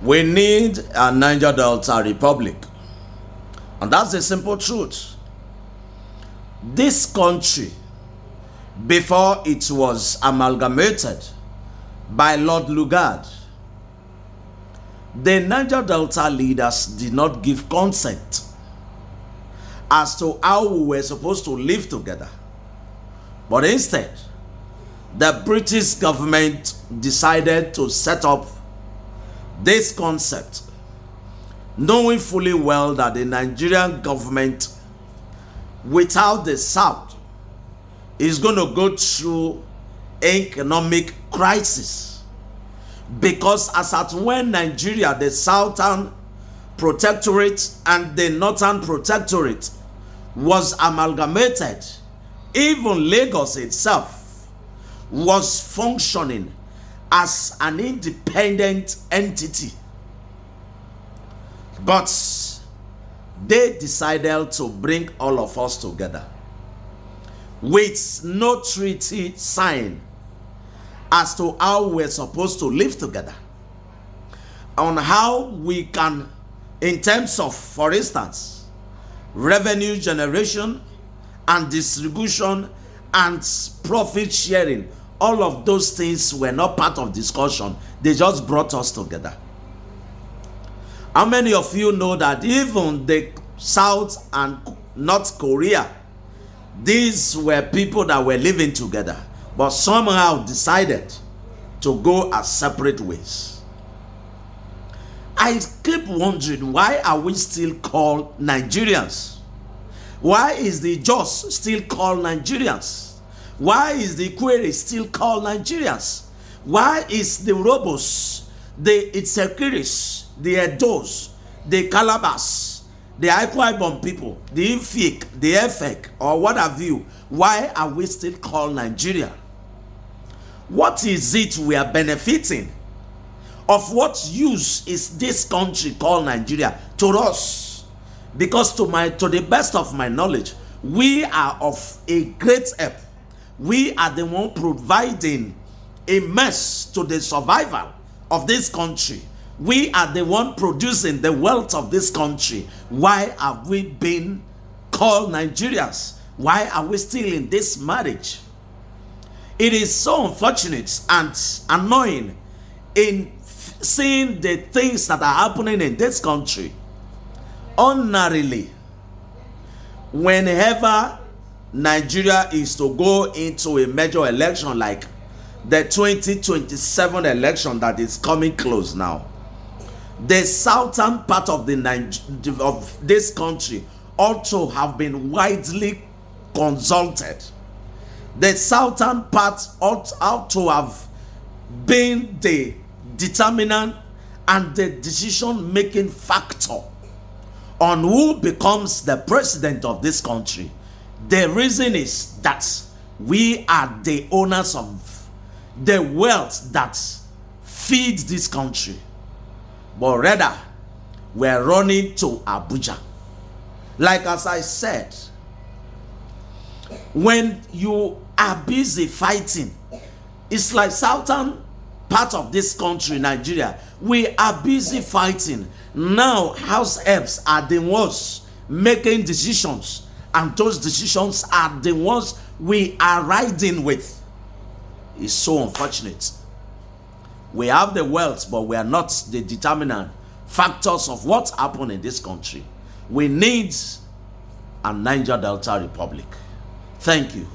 We need a Niger Delta Republic. And that's the simple truth. This country, before it was amalgamated by Lord Lugard, the Niger Delta leaders did not give consent as to how we were supposed to live together. But instead, the British government decided to set up this concept, knowing fully well that the Nigerian government, without the South, is going to go through economic crisis. Because as at when Nigeria, the Southern Protectorate and the Northern Protectorate was amalgamated, even Lagos itself was functioning as an independent entity. But they decided to bring all of us together with no treaty signed as to how we're supposed to live together, on how we can, in terms of, for instance, revenue generation and distribution and profit sharing. All of those things were not part of discussion. They just brought us together. How many of you know that even the South and North Korea, these were people that were living together, but somehow decided to go as separate ways? I keep wondering, why are we still called Nigerians? Why is the Jos still called Nigerians? Why is the Query still called Nigerians? Why is the Robos, the Itsekiris, the Edos, the Calabas, the Akwa Ibom people, the Ifik, the Efek, or what have you, why are we still called Nigeria? What is it we are benefiting? Of what use is this country called Nigeria to us? Because to the best of my knowledge, we are of a great help. We are the one providing a mess to the survival of this country. We are the one producing the wealth of this country. Why have we been called Nigerians? Why are we still in this marriage? It is so unfortunate and annoying in seeing the things that are happening in this country. Ordinarily, whenever Nigeria is to go into a major election like the 2027 election that is coming close now, the southern part of this country ought to have been widely consulted. The southern part ought to have been the determinant and the decision-making factor on who becomes the president of this country. The reason is that we are the owners of the wealth that feeds this country. But rather, we're running to Abuja. Like as I said, when you are busy fighting, it's like southern part of this country, Nigeria, we are busy fighting. Now, house helps are the ones making decisions, and those decisions are the ones we are riding with. It's so unfortunate. We have the wealth, but we are not the determinant factors of what's happening in this country. We need a Niger Delta Republic. Thank you.